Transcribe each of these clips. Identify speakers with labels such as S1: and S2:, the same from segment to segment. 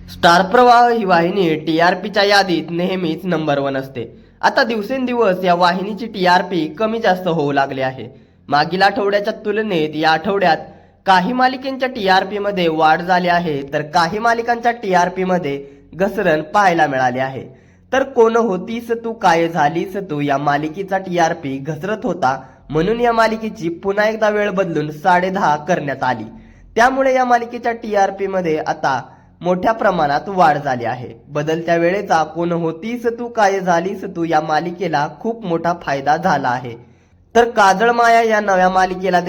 S1: Star प्रवाह ही वाहिनी टीआरपीच्या यादीत नेहमीच नंबर 1 असते. आता दिवसेंदिवस या वाहिनीची टीआरपी कमी जास्त होऊ लागली आहे. मागील आठवड्याच्या तुलनेत या आठवड्यात काही मालिकांच्या टीआरपी मध्ये वाढ झाली आहे, तर काही मालिकांच्या टीआरपी मध्ये घसरण पाहायला मिळाली आहे. तर कोण होतीस तू काय झालीस तू या मालिकेचा टीआरपी घसरत होता, म्हणून या मालिकेची पुन्हा एकदा वेळ बदलून 10:30 करण्यात आली. त्यामुळे या मालिकेच्या टीआरपी मध्ये आता मोठ्या प्रमाणात वाढ झाली आहे. बदलत्या वेळेचा कोण होतीस तू काय झालीस तू या मालिकेला खूप मोठा फायदा झाला आहे. तर काजळ माया या नव्या मालिकेला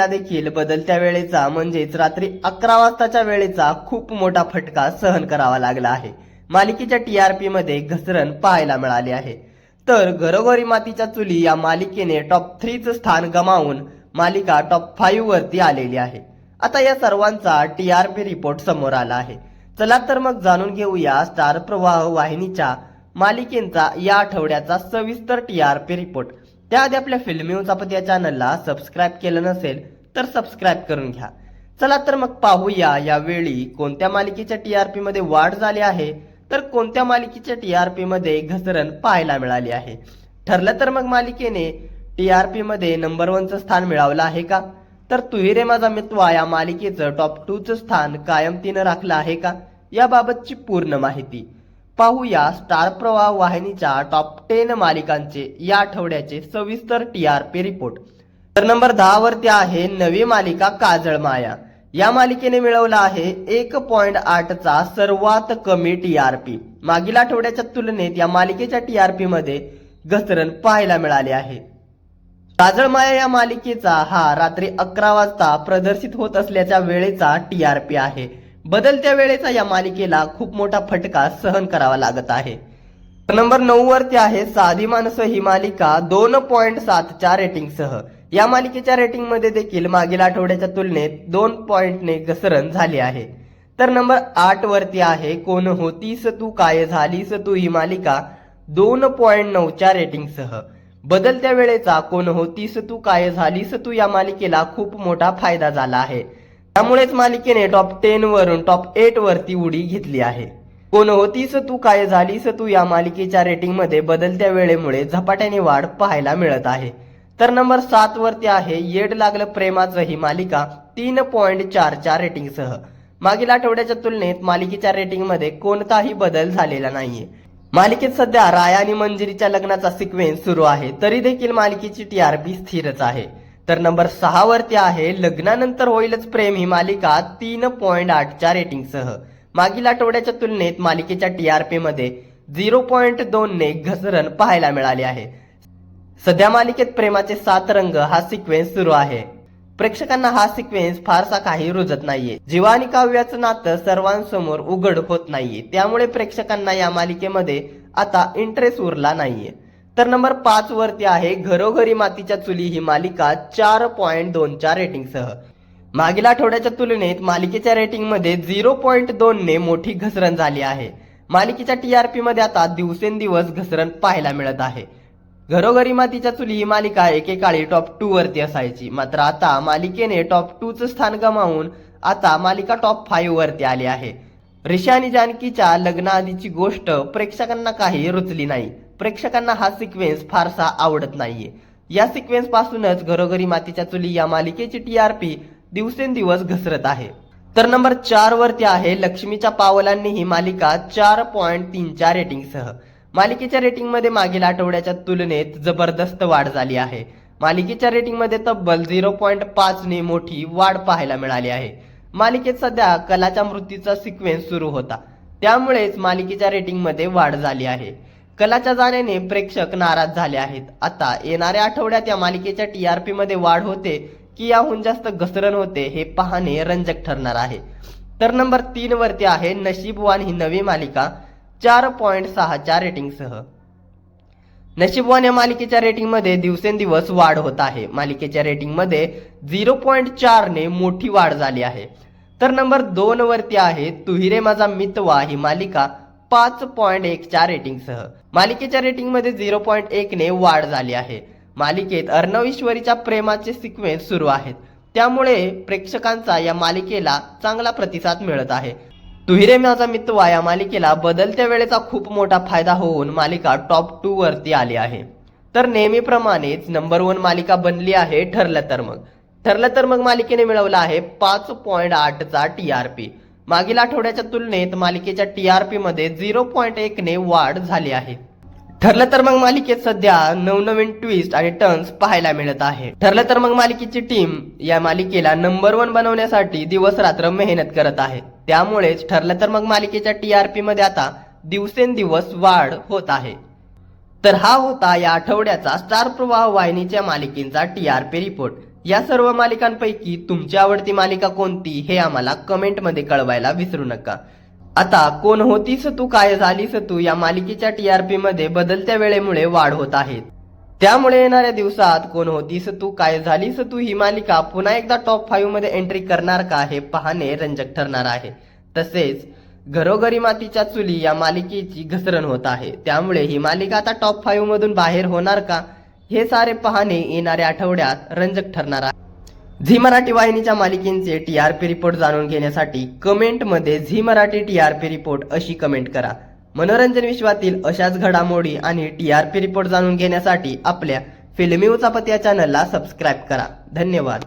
S1: देखील बदलत्या वेळेचा म्हणजेच रात्री 11 वाजताच्या वेळेचा खूप मोठा फटका सहन करावा लागला आहे. मालिकेच्या टीआरपी मध्ये घसरण पाहायला मिळाली आहे. तर घरोघरी मातीच्या चुली या मालिकेने टॉप 3 स्थान गमावून मालिका टॉप 5 वरती आलेली आहे. आता या सर्वांचा टीआरपी रिपोर्ट समोर आला आहे. चला तर मग जाणून घेऊया स्टार प्रवाह वाहिनीच्या मालिकेचा या आठवड्याचा सविस्तर टीआरपी रिपोर्ट. त्याआधी आपल्या फिल्मी उचापत या चॅनलला सबस्क्राईब केलं नसेल तर सबस्क्राईब करून घ्या. चला तर मग पाहूया यावेळी कोणत्या मालिकेच्या टीआरपी मध्ये वाढ झाली आहे, तर कोणत्या मालिकेच्या टीआरपी मध्ये घसरण पाहायला मिळाली आहे. ठरलं तर मग मालिकेने टीआरपी मध्ये नंबर 1चं स्थान मिळवलं आहे का, तर तू ही रे माझा मितवा या मालिकेचं टॉप 2चं स्थान कायम तिनं राखलं आहे का, याबाबतची पूर्ण माहिती पाहूया स्टार प्रवाह वाहिनीच्या टॉप 10 मालिकांचे या आठवड्याचे सविस्तर टीआरपी रिपोर्ट. तर नंबर 10 वरती आहे नवी मालिका काजळ माया. या मालिकेने मिळवला आहे 1.8चा सर्वात कमी टीआरपी. मागील आठवड्याच्या तुलनेत या मालिकेच्या टीआरपी मध्ये घसरण पाहायला मिळाली आहे. काजळ माया या मालिकेचा हा रात्री 11 वाजता प्रदर्शित होत असल्याच्या वेळेचा टीआरपी आहे. बदलत्या वेळेचा या मालिकेला खूप मोठा फटका सहन करावा लागत आहे. नंबर 9 वरती आहे साधी माणसं ही मालिका 2.7च्या रेटिंगसह. या मालिकेच्या रेटिंग मध्ये देखील मागील आठवड्याच्या तुलनेत 2 पॉइंटने घसरण झाली आहे. तर नंबर 8 वरती आहे कोण होतीस तू काय झालीस तू ही मालिका 2.9च्या रेटिंगसह. बदलत्या वेळेचा कोण होतीस तू काय झालीस तू या मालिकेला खूप मोठा फायदा झाला आहे. त्यामुळेच मालिकेने टॉप 10 वरून टॉप 8 वरती उडी घेतली आहे. कोण होतीस तू काय झालीस तू या मालिकेच्या रेटिंग मध्ये बदलत्या वेळेमुळे झपाट्याने वाढ पाहायला मिळत आहे. तर नंबर 7 वरती आहे येड लागलं प्रेमाचं ही मालिका 3.4च्या रेटिंगसह. मागील आठवड्याच्या तुलनेत मालिकेच्या रेटिंग मध्ये कोणताही बदल झालेला नाहीये. मालिकेत सध्या राया आणि मंजिरीच्या लग्नाचा सिक्वेन्स सुरू आहे, तरी देखील मालिकेची टीआरपी स्थिरच आहे. तर नंबर 6 वरती आहे लग्नानंतर होईलच प्रेम ही मालिका 3.8च्या रेटिंगसह. मागील आठवड्याच्या तुलनेत मालिकेच्या टीआरपी मध्ये 0.2ने घसरण पाहायला मिळाली आहे. सध्या मालिकेत प्रेमाचे 7 रंग हा सिक्वेन्स सुरू आहे. प्रेक्षकांना हा सिक्वेन्स फारसा काही रुजत नाहीये. जीवा आणि काव्याचं नातं सर्वांसमोर उघड होत नाहीये, त्यामुळे प्रेक्षकांना या मालिकेमध्ये आता इंटरेस्ट उरला नाहीये. तर नंबर 5 वरती आहे घरोघरी मातीच्या चुली ही मालिका 4.2च्या रेटिंगसह. मागील आठवड्याच्या तुलनेत मालिकेच्या रेटिंग मध्ये 0.2ने मोठी घसरण झाली आहे. मालिकेच्या टीआरपी मध्ये आता दिवसेंदिवस घसरण पाहायला मिळत आहे. घरोघरी मातीच्या चुली ही मालिका एकेकाळी टॉप 2 वरती असायची, मात्र आता मालिकेने टॉप 2चं स्थान गमावून आता मालिका टॉप 5 वरती आली आहे. ऋषा आणि जानकीच्या लग्नाआधीची गोष्ट प्रेक्षकांना काही रुचली नाही. प्रेक्षकांना हा सिक्वेन्स फारसा आवडत नाहीये. या सिक्वेन्स पासूनच घरोघरी मातीच्या चुली या मालिकेची टीआरपी दिवसेंदिवस घसरत आहे. तर नंबर 4 वरती आहे लक्ष्मीच्या पावलांनी ही मालिका 4.3च्या रेटिंगसह. मालिकेच्या रेटिंग मध्ये मागील आठवड्याच्या तुलनेत जबरदस्त वाढ झाली आहे. मालिकेच्या रेटिंग मध्ये तब्बल 0.5ने मोठी वाढ पाहायला मिळाली आहे. मालिकेत सध्या कलाच्या मृत्यूचा सिक्वेन्स सुरू होता, त्यामुळेच मालिकेच्या रेटिंग मध्ये वाढ झाली आहे. कलाच्या जाण्याने प्रेक्षक नाराज झाले आहेत. आता येणाऱ्या आठवड्यात या मालिकेच्या टीआरपी मध्ये वाढ होते की याहून जास्त घसरण होते हे पाहणे रंजक ठरणार आहे. तर नंबर 3 वरती आहे नशीबवान ही नवी मालिका 4.6च्या रेटिंगसह. नशीबवान या मालिकेच्या रेटिंग मध्ये दिवसेंदिवस वाढ होत आहे. मालिकेच्या रेटिंग मध्ये 0.4ने मोठी वाढ झाली आहे. तर नंबर 2 वरती आहे तू ही रे माझा मितवा ही मालिका 5.1च्या रेटिंगसह. मालिकेच्या रेटिंग मध्ये 0.1ने वाढ झाली आहे. मालिकेत अर्णव ईश्वरीच्या प्रेमाचे सिक्वेन्स सुरू आहेत, त्यामुळे प्रेक्षकांचा या मालिकेला चांगला प्रतिसाद मिळत आहे. तू ही रे माझा मित्र या मालिकेला बदलत्या वेळेचा खूप मोठा फायदा होऊन मालिका टॉप 2 वरती आली आहे. तर नेहमीप्रमाणेच नंबर 1 मालिका बनली आहे ठरलं तर मग मालिकेने मिळवला आहे 5.8 चा TRP. मागील आठवड्याच्या तुलनेत मालिकेच्या TRP मध्ये 0.1 ने वाढ झाली आहे. ठरलं तर मग मालिकेत सध्या नवनवीन ट्विस्ट आणि टर्न्स पाहायला मिळत आहे. ठरलं तर मग मालिकेची टीम या मालिकेला नंबर 1 बनवण्यासाठी दिवस रात्र मेहनत करत आहे. त्यामुळेच ठरलं तर मग मालिकेच्या TRP मध्ये आता दिवसेंदिवस वाढ होत आहे. तर हा होता या आठवड्याचा स्टार प्रवाह वाहिनीच्या मालिकेचा TRP रिपोर्ट. या सर्व मालिकांपैकी तुमची आवडती मालिका कोणती हे आम्हाला कमेंट मध्ये कळवायला विसरू नका. आता कोण होतीस तू काय झालीस तू या मालिकेच्या TRP मध्ये बदलत्या वेळेमुळे वाढ होत आहे. त्यामुळे येणाऱ्या दिवसात कोण होतीस तू काय झालीस तू ही मालिका पुन्हा एकदा टॉप 5 मध्ये एंट्री करणार का हे पाहणे रंजक ठरणार आहे. तसेच घरोघरी मातीच्या चुली या मालिकेची घसरण होत आहे. त्यामुळे ही मालिका आता टॉप 5 मधून बाहेर होणार का हे सारे पाहणे येणाऱ्या आठवड्यात रंजक ठरणार आहे. झी मराठी वाहिनीच्या मालिकेंचे TRP रिपोर्ट जाणून घेण्यासाठी कमेंट मध्ये झी मराठी TRP रिपोर्ट अशी कमेंट करा. मनोरंजन विश्वातील अशाच घडामोडी आणि TRP रिपोर्ट जाणून घेण्यासाठी आपल्या फिल्मी उचापत या चॅनलला सबस्क्राईब करा. धन्यवाद.